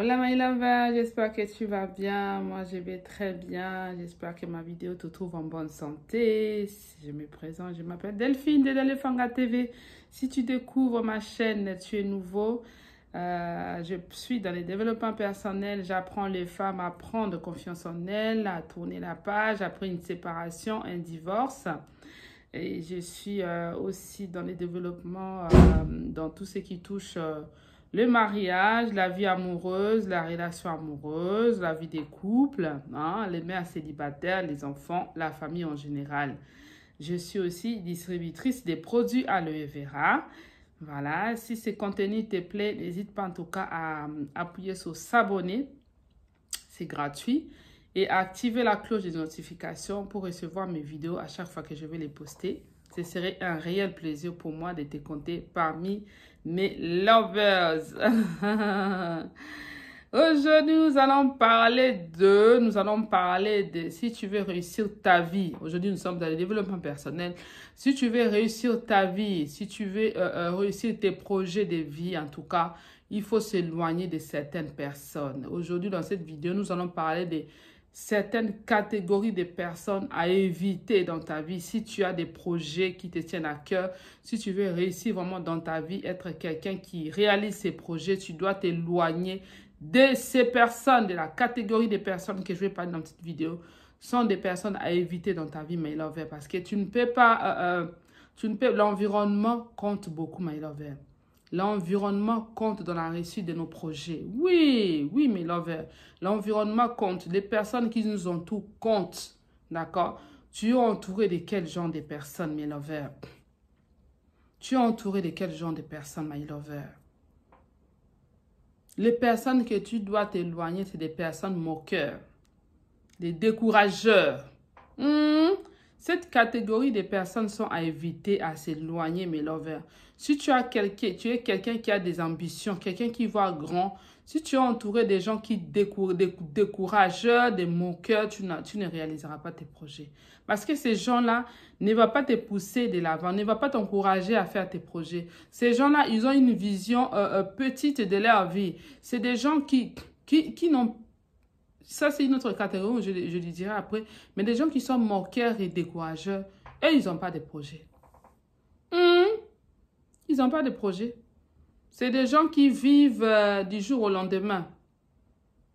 Hola my lover, j'espère que tu vas bien. Moi je vais très bien. J'espère que ma vidéo te trouve en bonne santé. Si je me présente, je m'appelle Delphine de Delefanga TV. Si tu découvres ma chaîne, tu es nouveau. Je suis dans le développement personnel. J'apprends les femmes à prendre confiance en elles, à tourner la page après une séparation, un divorce. Et je suis aussi dans le développement, dans tout ce qui touche le mariage, la vie amoureuse, la relation amoureuse, la vie des couples, hein, les mères célibataires, les enfants, la famille en général. Je suis aussi distributrice des produits aloe vera. Voilà, si ce contenu te plaît, n'hésite pas en tout cas à appuyer sur s'abonner. C'est gratuit. Et à activer la cloche de notification pour recevoir mes vidéos à chaque fois que je vais les poster. Ce serait un réel plaisir pour moi de te compter parmi mes lovers. Aujourd'hui, nous allons parler de si tu veux réussir ta vie. Aujourd'hui, nous sommes dans le développement personnel. Si tu veux réussir ta vie, si tu veux réussir tes projets de vie, en tout cas, il faut s'éloigner de certaines personnes. Aujourd'hui, dans cette vidéo, nous allons parler de certaines catégories de personnes à éviter dans ta vie. Si tu as des projets qui te tiennent à cœur, si tu veux réussir vraiment dans ta vie, être quelqu'un qui réalise ses projets, tu dois t'éloigner de ces personnes, de la catégorie de personnes que je vais parler dans cette vidéo, sont des personnes à éviter dans ta vie, my lover, parce que tu ne peux pas, l'environnement compte beaucoup, my lover. L'environnement compte dans la réussite de nos projets. Oui, oui, mes lovers. L'environnement compte. Les personnes qui nous entourent comptent. D'accord? Tu es entouré de quel genre de personnes, mes lovers? Tu es entouré de quel genre de personnes, my lover? Les personnes que tu dois t'éloigner, c'est des personnes moqueurs, des décourageurs. Cette catégorie de personnes sont à éviter, à s'éloigner, mes lovers. Si tu es quelqu'un qui a des ambitions, quelqu'un qui voit grand, si tu es entouré des gens qui décourageurs, des moqueurs, tu ne réaliseras pas tes projets. Parce que ces gens-là ne vont pas te pousser de l'avant, ne vont pas t'encourager à faire tes projets. Ces gens-là, ils ont une vision petite de leur vie. C'est des gens qui n'ont pas. Ça, c'est une autre catégorie, je le dirai après. Mais des gens qui sont moqueurs et décourageurs, eux, ils n'ont pas de projet. Ils n'ont pas de projet. C'est des gens qui vivent du jour au lendemain.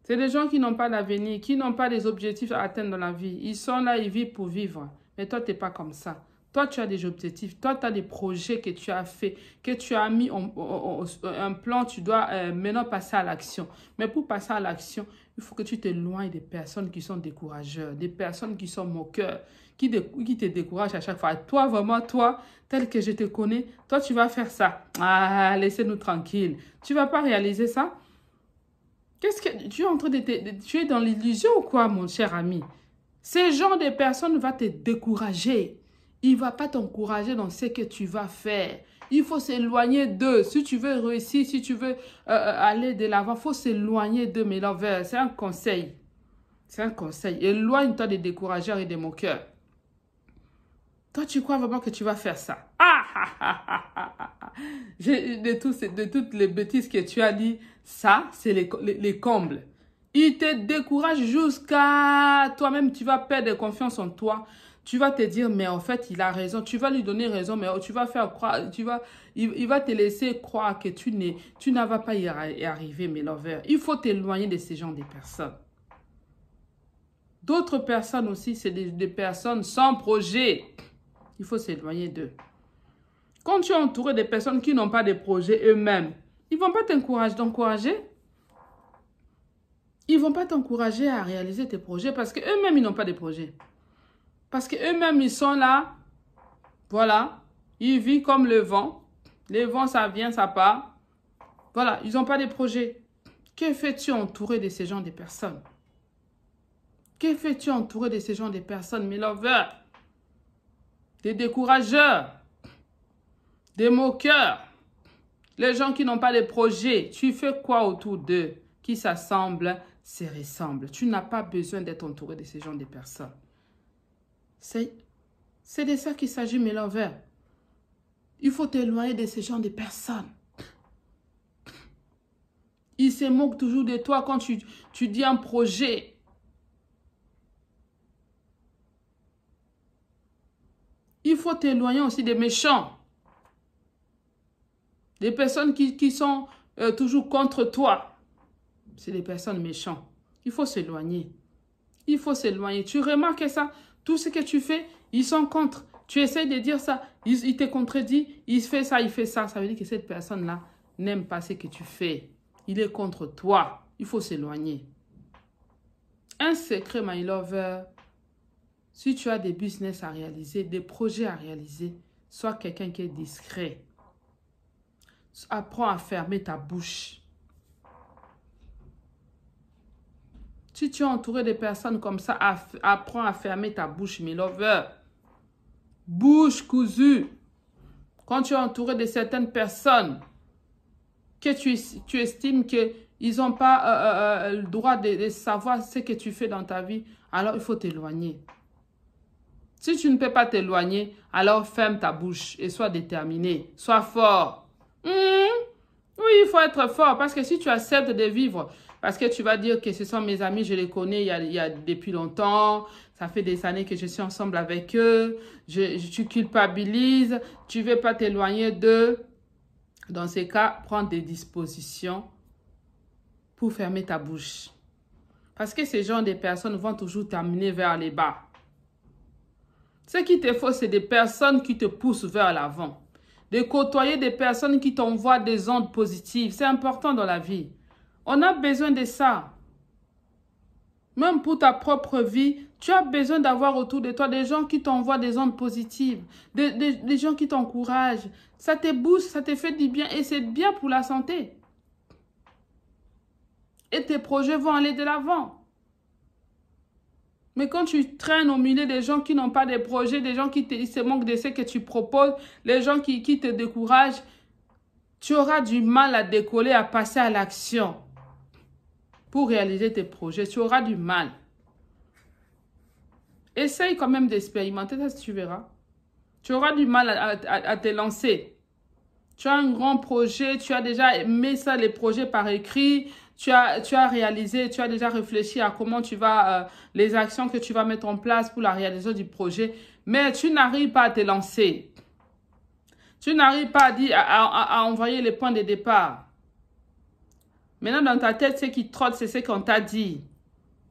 C'est des gens qui n'ont pas d'avenir, qui n'ont pas des objectifs à atteindre dans la vie. Ils sont là, ils vivent pour vivre. Mais toi, tu n'es pas comme ça. Toi, tu as des objectifs. Toi, tu as des projets que tu as fait, que tu as mis un plan. Tu dois maintenant passer à l'action. Mais pour passer à l'action, il faut que tu t'éloignes des personnes qui sont décourageurs, des personnes qui sont moqueurs, qui te découragent à chaque fois. Toi, vraiment, toi, tel que je te connais, toi, tu vas faire ça. Ah, laissez-nous tranquilles. Tu ne vas pas réaliser ça? Qu'est-ce que tu es en train tu es dans l'illusion ou quoi, mon cher ami? Ces genre de personnes vont te décourager. Il ne va pas t'encourager dans ce que tu vas faire. Il faut s'éloigner d'eux. Si tu veux réussir, si tu veux aller de l'avant, il faut s'éloigner d'eux, mes lovers. C'est un conseil. C'est un conseil. Éloigne-toi des décourageurs et des moqueurs. Toi, tu crois vraiment que tu vas faire ça? De toutes les bêtises que tu as dit, ça, c'est les combles. Il te décourage jusqu'à toi-même, tu vas perdre confiance en toi. Tu vas te dire, mais en fait, il a raison. Tu vas lui donner raison, mais tu vas faire croire, il va te laisser croire que tu ne vas pas y arriver, mes lovers. Il faut t'éloigner de ces gens de personnes. D'autres personnes aussi, c'est des personnes sans projet. Il faut s'éloigner d'eux. Quand tu es entouré de personnes qui n'ont pas de projet eux-mêmes, ils ne vont pas t'encourager. Ils ne vont pas t'encourager à réaliser tes projets parce qu'eux-mêmes, ils n'ont pas de projet. Parce qu'eux-mêmes, ils sont là. Voilà. Ils vivent comme le vent. Le vent, ça vient, ça part. Voilà. Ils n'ont pas de projet. Que fais-tu entouré de ces gens de personnes? Que fais-tu entouré de ces gens de personnes, mes lovers? Des décourageurs. Des moqueurs. Les gens qui n'ont pas de projet. Tu fais quoi autour d'eux? Qui s'assemblent, se ressemblent. Tu n'as pas besoin d'être entouré de ces gens de personnes. C'est de ça qu'il s'agit, mes lovers. Il faut t'éloigner de ces gens de personnes. Ils se moquent toujours de toi quand tu dis un projet. Il faut t'éloigner aussi des méchants. Des personnes qui sont toujours contre toi. C'est des personnes méchantes. Il faut s'éloigner. Il faut s'éloigner. Tu remarques ça? Tout ce que tu fais, ils sont contre. Tu essaies de dire ça, il te contredit, il fait ça, il fait ça. Ça veut dire que cette personne-là n'aime pas ce que tu fais. Il est contre toi. Il faut s'éloigner. Un secret, my lover. Si tu as des business à réaliser, des projets à réaliser, sois quelqu'un qui est discret. Apprends à fermer ta bouche. Si tu es entouré de personnes comme ça, apprends à fermer ta bouche, my lover. Bouche cousue. Quand tu es entouré de certaines personnes que tu estimes qu'ils n'ont pas le droit de savoir ce que tu fais dans ta vie, alors il faut t'éloigner. Si tu ne peux pas t'éloigner, alors ferme ta bouche et sois déterminé. Sois fort. Oui, il faut être fort parce que si tu acceptes de vivre, parce que tu vas dire que ce sont mes amis, je les connais il y a depuis longtemps, ça fait des années que je suis ensemble avec eux, tu culpabilises, tu ne veux pas t'éloigner d'eux. Dans ces cas, prends des dispositions pour fermer ta bouche. Parce que ces gens de personnes vont toujours t'amener vers les bas. Ce qu'il te faut, c'est des personnes qui te poussent vers l'avant. De côtoyer des personnes qui t'envoient des ondes positives. C'est important dans la vie. On a besoin de ça. Même pour ta propre vie, tu as besoin d'avoir autour de toi des gens qui t'envoient des ondes positives. Des gens qui t'encouragent. Ça te booste, ça te fait du bien et c'est bien pour la santé. Et tes projets vont aller de l'avant. Mais quand tu traînes au milieu des gens qui n'ont pas de projets, des gens qui se moquent de ce que tu proposes, les gens qui te découragent, tu auras du mal à décoller, à passer à l'action pour réaliser tes projets. Tu auras du mal. Essaye quand même d'expérimenter, ça tu verras. Tu auras du mal à te lancer. Tu as un grand projet, tu as déjà mis ça, les projets par écrit, tu as réalisé, tu as déjà réfléchi à comment tu vas, les actions que tu vas mettre en place pour la réalisation du projet, mais tu n'arrives pas à te lancer. Tu n'arrives pas à envoyer les points de départ. Maintenant, dans ta tête, ce qui trotte, c'est ce qu'on t'a dit.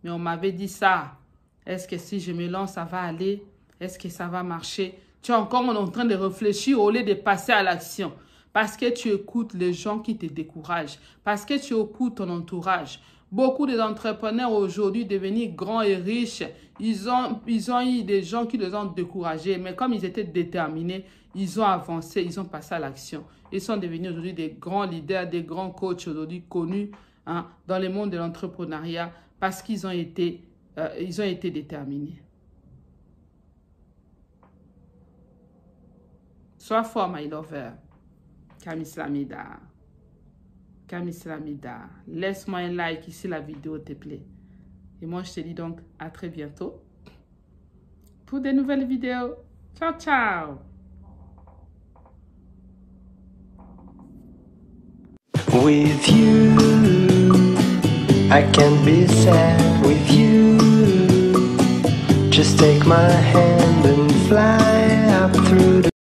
Mais on m'avait dit ça. Est-ce que si je me lance, ça va aller? Est-ce que ça va marcher? Tu es encore en train de réfléchir au lieu de passer à l'action. Parce que tu écoutes les gens qui te découragent. Parce que tu écoutes ton entourage. Beaucoup d'entrepreneurs aujourd'hui devenus grands et riches, ils ont eu des gens qui les ont découragés. Mais comme ils étaient déterminés, ils ont avancé, ils ont passé à l'action. Ils sont devenus aujourd'hui des grands leaders, des grands coachs aujourd'hui connus dans le monde de l'entrepreneuriat parce qu'ils ont été déterminés. Sois fort, my lover. Kamislamida. Kamislamida. Laisse-moi un like si la vidéo te plaît. Et moi, je te dis donc à très bientôt pour de nouvelles vidéos. Ciao, ciao. With you, I can't be sad with you. Just take my hand and fly up through the